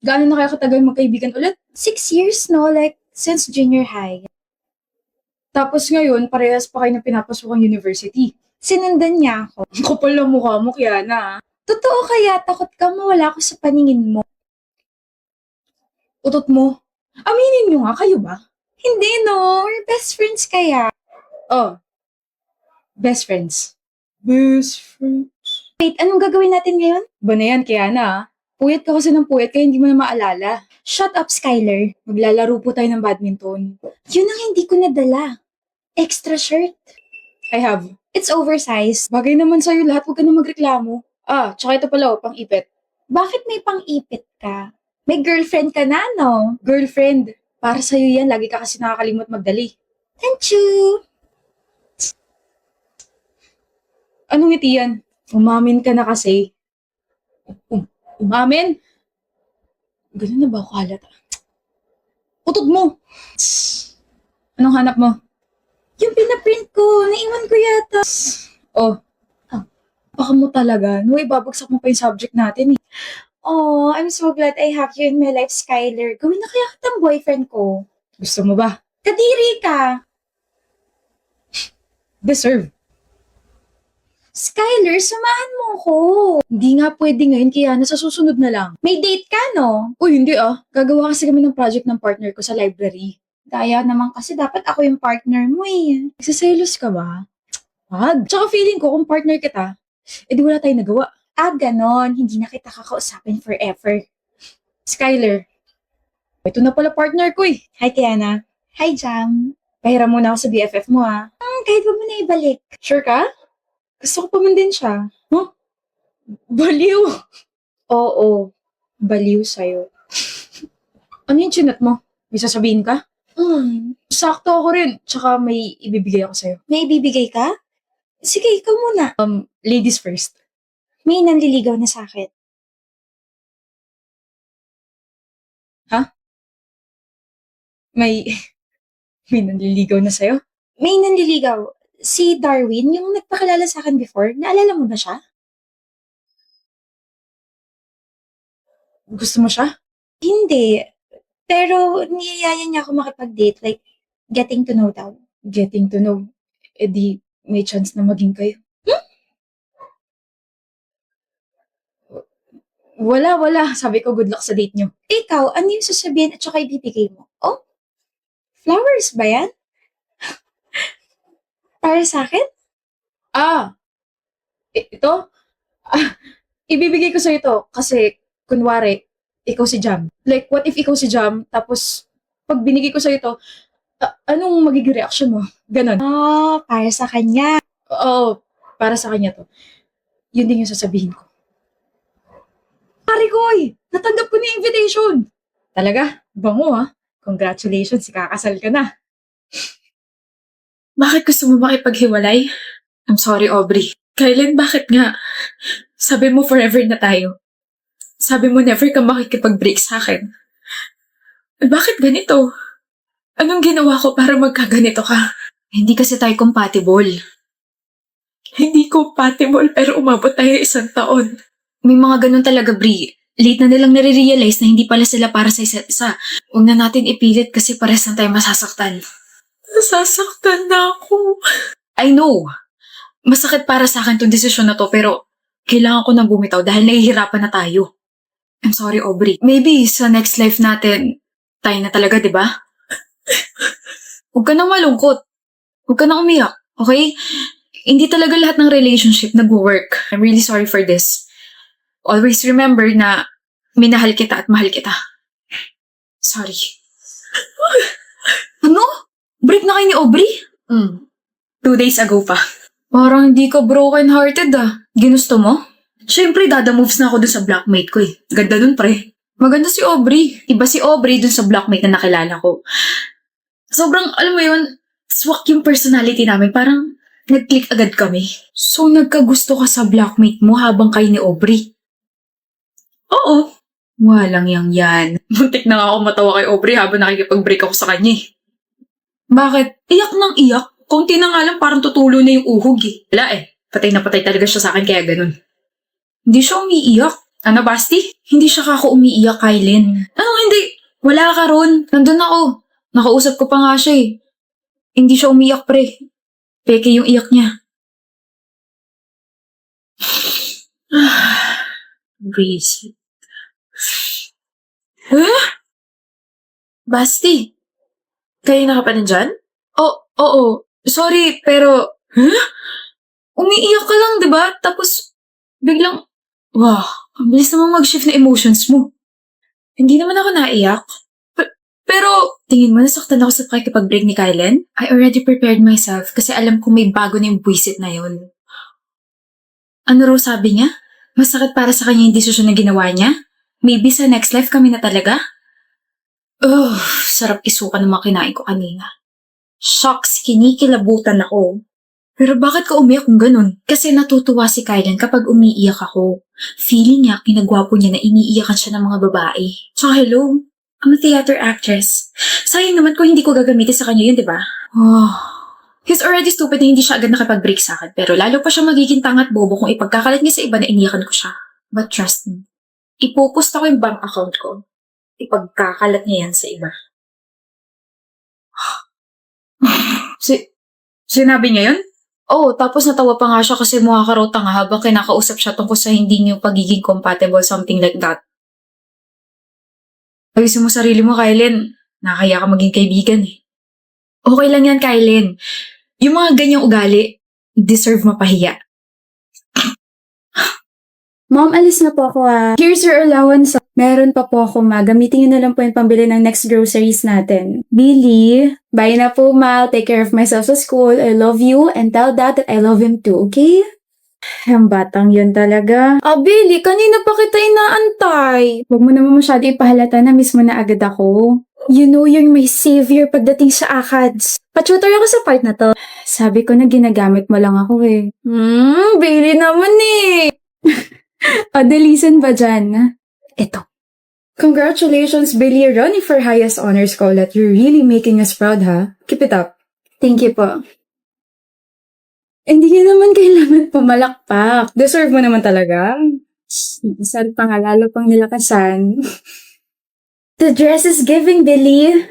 Gaano na kaya katagal magkaibigan ulit? 6 years, no? Like, since junior high. Tapos ngayon, parehas pa kayo na pinapasok ang university. Sinundan niya ako. Ang kapal ng mukha mo, Kiana. Totoo kaya, takot ka mawala ako sa paningin mo. Utot mo. Aminin nyo nga, kayo ba? Hindi, no? We're best friends kaya. Oh. Best friends. Best friends. Wait, anong gagawin natin ngayon? Ba na yan, Kiana? Puyat ka kasi ng puyat kaya hindi mo na maalala. Shut up, Skylar. Maglalaro po tayo ng badminton. Yun ang hindi ko nadala. Extra shirt. I have. It's oversized. Bagay naman sa'yo lahat, huwag ka na magreklamo. Tsaka ito pala, pang-ipit. Bakit may pang-ipit ka? May girlfriend ka na, no? Girlfriend. Para sa'yo yan, lagi ka kasi nakakalimot magdali. Thank you. Anong ngiti yan? Umamin ka na kasi. Umamin? Ganun na ba ako halata? Utod mo! Anong hanap mo? Yung pinaprint ko, naiwan ko yata. Oh. Baka mo talaga. No, ibabagsak mo pa yung subject natin eh. Oh, I'm so glad I have you in my life, Skylar. Gawin na kaya kitang boyfriend ko. Gusto mo ba? Kadiri ka. Deserve. Skylar, samahan mo ko. Hindi nga pwede ngayon, kaya nasa susunod na lang. May date ka, no? Uy, hindi ah. Gagawa kasi kami ng project ng partner ko sa library. Daya naman kasi dapat ako yung partner mo eh. Nagsiselos ka ba? Wag. Tsaka feeling ko kung partner kita, edi wala tayong nagawa. Ganon. Hindi na kita kakausapin forever. Skylar. Ito na pala partner ko eh. Hi, Kiana. Hi, Jam. Pahiram muna ako sa BFF mo ha. Kahit wag mo na ibalik. Sure ka? Gusto ko pa man din siya. Huh? Baliw! Oo, baliw sa'yo. Ano yung chinat mo? May sasabihin ka? Sakto ako rin. Tsaka may ibibigay ako sa'yo. May ibibigay ka? Sige, ikaw muna. Ladies first. May nanliligaw na sa akin. May nanliligaw na sa'yo? May nanliligaw. Si Darwin, yung nagpakilala sa akin before. Naalala mo ba siya? Gusto mo siya? Hindi. Pero niyayaya niya ako makipag-date. Like, getting to know daw. Getting to know. Eh di, may chance na maging kayo. Wala. Sabi ko, good luck sa date nyo. Ikaw, ano yung sasabihin at saka ibibigay mo? Oh? Flowers ba yan? Para sa akin? Ito? Ibibigay ko sa'yo ito kasi, kunwari, ikaw si Jam. Like, what if ikaw si Jam, tapos, pag binigay ko sa'yo ito, anong magiging reaction mo? Ganon. Para sa kanya. Oo, para sa kanya to. Yun din yung sasabihin ko. Pare koy! Natanggap ko na yung invitation! Talaga? Bango ha? Congratulations, ikakasal ka na. Bakit gusto mo makipaghiwalay? I'm sorry, Aubrey. Kailan, bakit nga? Sabi mo forever na tayo. Sabi mo never ka makikipag-break sa akin. Bakit ganito? Anong ginawa ko para magkaganito ka? Hindi kasi tayo compatible. Hindi compatible pero umabot tayo 1 taon. May mga ganun talaga, Bri. Late na nilang nare-realize na hindi pala sila para sa isa't isa. Huwag na natin ipilit kasi pares na tayo masasaktan. Nasasaktan na ako. I know. Masakit para sa akin tong desisyon na to pero kailangan ko nang bumitaw dahil nahihirapan na tayo. I'm sorry, Aubrey. Maybe sa next life natin, tayo na talaga, di ba? Huwag ka nang malungkot. Huwag ka nang umiyak, okay? Hindi talaga lahat ng relationship nag-work. I'm really sorry for this. Always remember na minahal kita at mahal kita. Sorry. Ano? Break na kayo ni Aubrey? 2 days ago pa. Parang hindi ka broken-hearted ah. Ginusto mo? Siyempre, dada moves na ako dun sa blockmate ko eh. Ganda dun, pre. Maganda si Aubrey. Iba si Aubrey dun sa blockmate na nakilala ko. Sobrang, alam mo yun, swak yung personality namin. Parang nag-click agad kami. So, nagkagusto ka sa blockmate mo habang kayo ni Aubrey? Oo. Walang yan. Muntik na nga ako matawa kay Aubrey habang nakikipag-break ako sa kanya eh. Bakit? Iyak nang iyak. Kunti na nga lang parang tutulo na yung uhog eh. Wala eh. Patay na patay talaga siya sa akin kaya ganun. Hindi siya umiiyak. Ano, Basti? Hindi siya umiiyak, Kylin. Ano hindi? Wala ka ron. Nandun ako. Nakausap ko pa nga siya eh. Hindi siya umiyak, pre. Peke yung iyak niya. Breezy. Huh? Basti, kayo na ka pa nandyan? Oo. Sorry, pero... Huh? Umiiyak ka lang, di ba? Tapos, biglang... Wow, ang bilis namang mag-shift na emotions mo. Hindi naman ako naiyak. Pero, tingin mo, nasaktan ako sa pakikipag-break ni Kylen? I already prepared myself kasi alam kong may bago na yung buwisit na yun. Ano raw sabi niya? Masakit para sa kanya yung desisyon na ginawa niya? Maybe sa next life kami na talaga? Sarap isuka ng mga kinain ko kanina. Shucks, kinikilabutan ako. Pero bakit ka umiyak kung ganun? Kasi natutuwa si Kylen kapag umiiyak ako. Feeling niya, kinagwapo niya na iniiyakan siya ng mga babae. Tsaka hello, I'm a theater actress. Sayang naman kung hindi ko gagamitin sa kanya yun, di ba? He's already stupid na hindi siya agad nakipag-break sa akin. Pero lalo pa siya magiging tangat bobo kung ipagkakalat niya sa iba na iniyakan ko siya. But trust me, ipopost ako yung bank account ko. Ipagkakalat niya yan sa iba. Sinabi niya yun? Oo, tapos natawa pa nga siya kasi mukha ka raw tanga habang kinakausap siya tungkol sa hindi niyo pagiging compatible, something like that. Ayusin mo sarili mo, Kylen. Nakakaya ka maging kaibigan eh. Okay lang yan, Kylen. Yung mga ganyang ugali, deserve mapahiya. Mom, alis na po ako ah. Here's your allowance. Meron pa po ako ma. Gamitin niyo na lang po yung pambili ng next groceries natin. Billy, bye na po ma. I'll take care of myself sa school. I love you and tell dad that I love him too, okay? Ang batang yun talaga. Billy, kanina pa kita inaantay. Huwag mo naman masyado ipahalata na miss mo na agad ako. You know you're my savior pagdating sa ACADS. Pa-tutor ako sa part na to. Sabi ko na ginagamit mo lang ako eh. Billy naman eh. Adelisan ba dyan? Ito. Congratulations, Billy. You're running for highest honors college. You're really making us proud, ha? Keep it up. Thank you po. Hindi niya naman kailangan pumalakpak. Deserve mo naman talaga. Sad pa nga, lalo pang nilakasan. The dress is giving, Billy.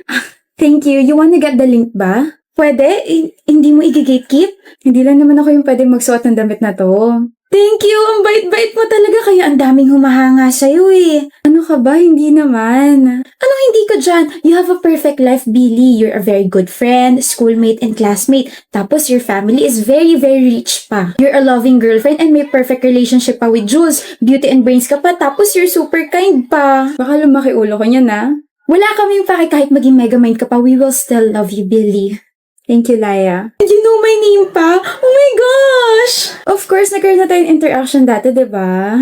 Thank you. You wanna get the link ba? Pwede? Hindi mo i-gatekeep? Hindi lang naman ako yung pwede magsuot ng damit na to. Thank you! Ang bait-bait mo talaga kaya ang daming humahanga sa'yo eh. Ano ka ba? Hindi naman. Anong hindi ka dyan? You have a perfect life, Billy. You're a very good friend, schoolmate, and classmate. Tapos your family is very, very rich pa. You're a loving girlfriend and may perfect relationship pa with Jules. Beauty and brains ka pa, tapos you're super kind pa. Baka lumaki ulo ko niyan na. Wala kaming pake kahit maging megamind ka pa, we will still love you, Billy. Thank you, Laya. And you know my name pa? Oh my gosh! Of course, nagkaroon na tayong interaction dati, diba?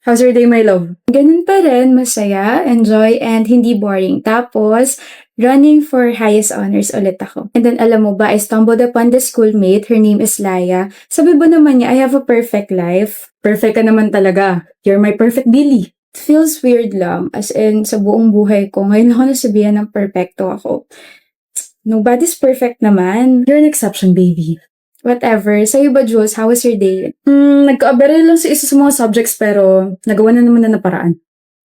How's your day, my love? Ganun pa rin, masaya, enjoy, and hindi boring. Tapos, running for highest honors ulit ako. And then, alam mo ba, I stumbled upon the schoolmate. Her name is Laya. Sabi ba naman niya, I have a perfect life. Perfect ka naman talaga. You're my perfect Billy. It feels weird lang. As in, sa buong buhay ko, ngayon ako nasabihan ng perfecto ako. Nobody's perfect naman. You're an exception, baby. Whatever. Sa'yo ba, Jules? How was your day? Nagka-abere lang sa isa sa mga subjects pero nagawa na naman na paraan.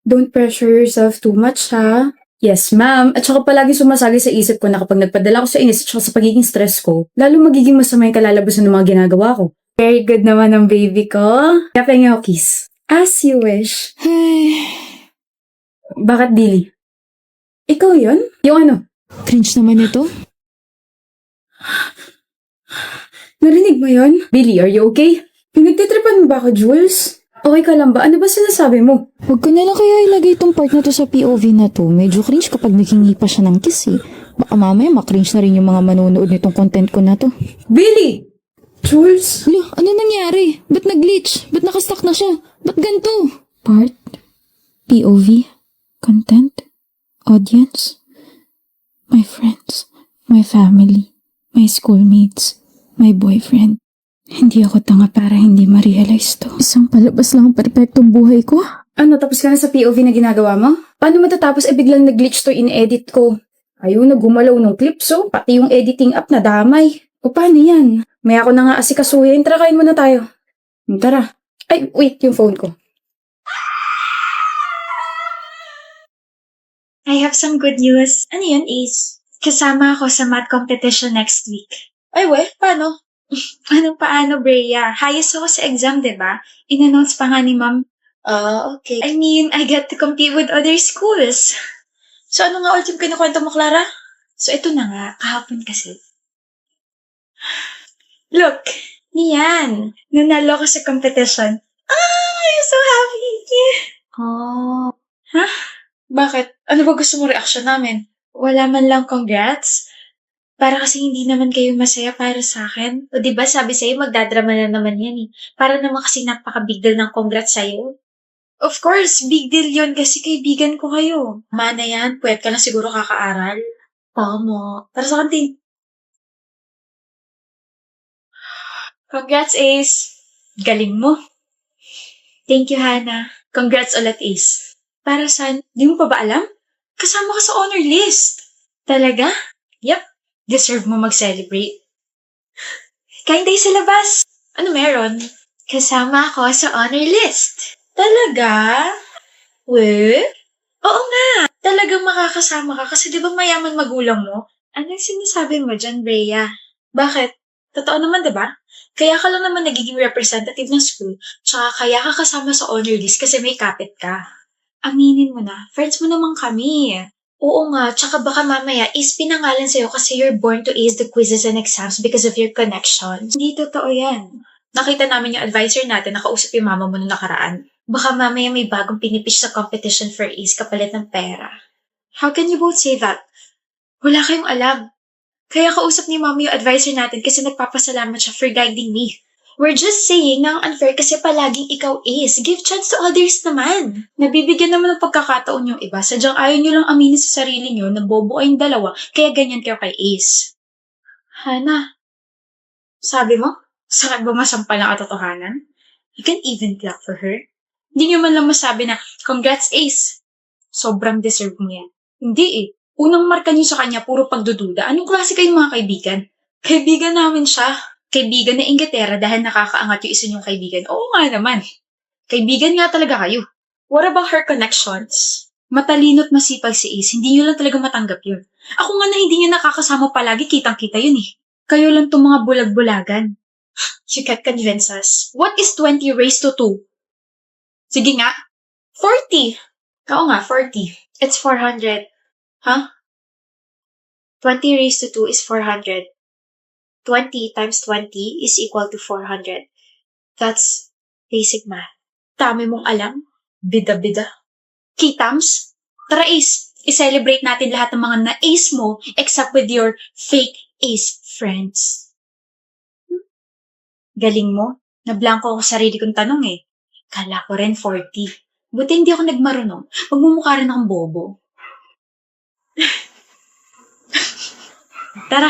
Don't pressure yourself too much, ha? Yes, ma'am. At saka palagi sumasagi sa isip ko na kapag nagpadala ko sa inis at saka sa pagiging stress ko, lalo magiging masama yung kalalabasan ng mga ginagawa ko. Very good naman ang baby ko. Kaya pengen ako kiss. As you wish. Bakit, Billy? Ikaw yun? Yung ano? Cringe naman ito. Narinig mo yon? Billy, are you okay? Pinagtitripan mo ba ako, Jules? Okay ka lang ba? Ano ba sinasabi mo? Huwag ko na lang kaya ilagay itong part na to sa POV na to. Medyo cringe kapag naghingi pa siya ng kiss eh. Baka mamaya makringe na rin yung mga manonood nitong content ko na to. Billy! Jules? Hala, ano nangyari? Ba't nag-glitch? Ba't nakastuck na siya? Ba't ganito? Part? POV? Content? Audience? My friends? My family? My schoolmates? My boyfriend? Hindi ako tanga para hindi ma-realize to. Isang palabas lang ang perpektong buhay ko. Ano, tapos ka na sa POV na ginagawa mo? Paano matatapos biglang nag-glitch to in-edit ko? Ayaw na gumalaw ng clips, oh. Pati yung editing app na damay. O paano yan? May ako na nga asikasuhin. Tara, kain muna tayo. Tara. Ay, wait, yung phone ko. have some good news. Ano yun, Ace? Kasama ako sa math competition next week. Ay, paano? Paano, Brea? Highest ako sa exam, diba? In-announce pa nga ni Ma'am. Okay. I mean, I get to compete with other schools. So, ano nga ulit yung kinukwento mo, Clara? So, ito na nga. Kahapon kasi. Look, niyan. Nanalo ako sa competition. I'm so happy. Oh. Bakit? Ano ba gusto mo reaction namin? Wala man lang congrats. Para kasi hindi naman kayo masaya para sa akin. O diba sabi sa'yo, magdadrama na naman yan eh. Para naman kasi napaka-big deal ng congrats sa'yo. Of course, big deal yon kasi kaibigan ko kayo. Mana yan, puwet ka na siguro kakaaral. Tama. Tara sa kantin. Congrats, Ace. Galing mo. Thank you, Hannah. Congrats ulit, Ace. Para saan? Di mo pa ba alam? Kasama ka sa honor list. Talaga? Deserve mo mag-celebrate. Kain tayo sa labas. Ano meron? Kasama ako sa honor list. Talaga? Oo nga. Talagang makakasama ka kasi di ba mayaman magulang mo? Anong sinasabi mo dyan, Brea? Bakit? Totoo naman, di ba? Kaya ka lang naman nagiging representative ng school, tsaka kaya ka kasama sa honor list kasi may kapit ka. Aminin mo na. Friends mo naman kami. Oo nga, tsaka baka mamaya is pinangalan sa'yo kasi you're born to ace the quizzes and exams because of your connections. Hindi totoo yan. Nakita namin yung advisor natin, nakausap yung mama mo nung nakaraan. Baka mamaya may bagong pinipish sa competition for ace kapalit ng pera. How can you both say that? Wala kayong alam. Kaya kausap ni mama yung advisor natin kasi nagpapasalamat siya for guiding me. We're just saying na ang unfair kasi palaging ikaw ace. Give chance to others naman. Nabibigyan naman ng pagkakataon yung iba. Sadyang ayaw nyo lang aminin sa sarili nyo na bobo kayong dalawa, kaya ganyan kayo kay Ace. Hannah, Sabi mo? Sakit ba masampal ang katotohanan? You can even clap for her. Hindi nyo man lang masabi na, congrats Ace. Sobrang deserve mo yan. Hindi eh. Unang marka nyo sa kanya, puro pagdududa. Anong klase kayong mga kaibigan? Kaibigan namin siya. Kaibigan na Inglaterra dahil nakakaangat yung isa niyong kaibigan. Oo nga naman. Kaibigan nga talaga kayo. What about her connections? Matalino't masipag si Ace, hindi niyo lang talaga matanggap yun. Ako nga na hindi niya nakakasama palagi, kitang-kita yun eh. Kayo lang tong mga bulag-bulagan. You can't convince us. What is 20 raised to 2? Sige nga. 40. Oo nga, 40. it's 400. Huh? 20 raised to 2 is 400. 20 times 20 is equal to 400. That's basic math. Dami mong alam. Bida-bida. Kitams? Tara Ace, i-celebrate natin lahat ng mga na-ace mo except with your fake ace friends. Galing mo. Nablangko ako sa sarili kong tanong eh. Kala ko rin 40. Buti hindi ako nagmarunong. Magmumukha rin akong bobo. Tara,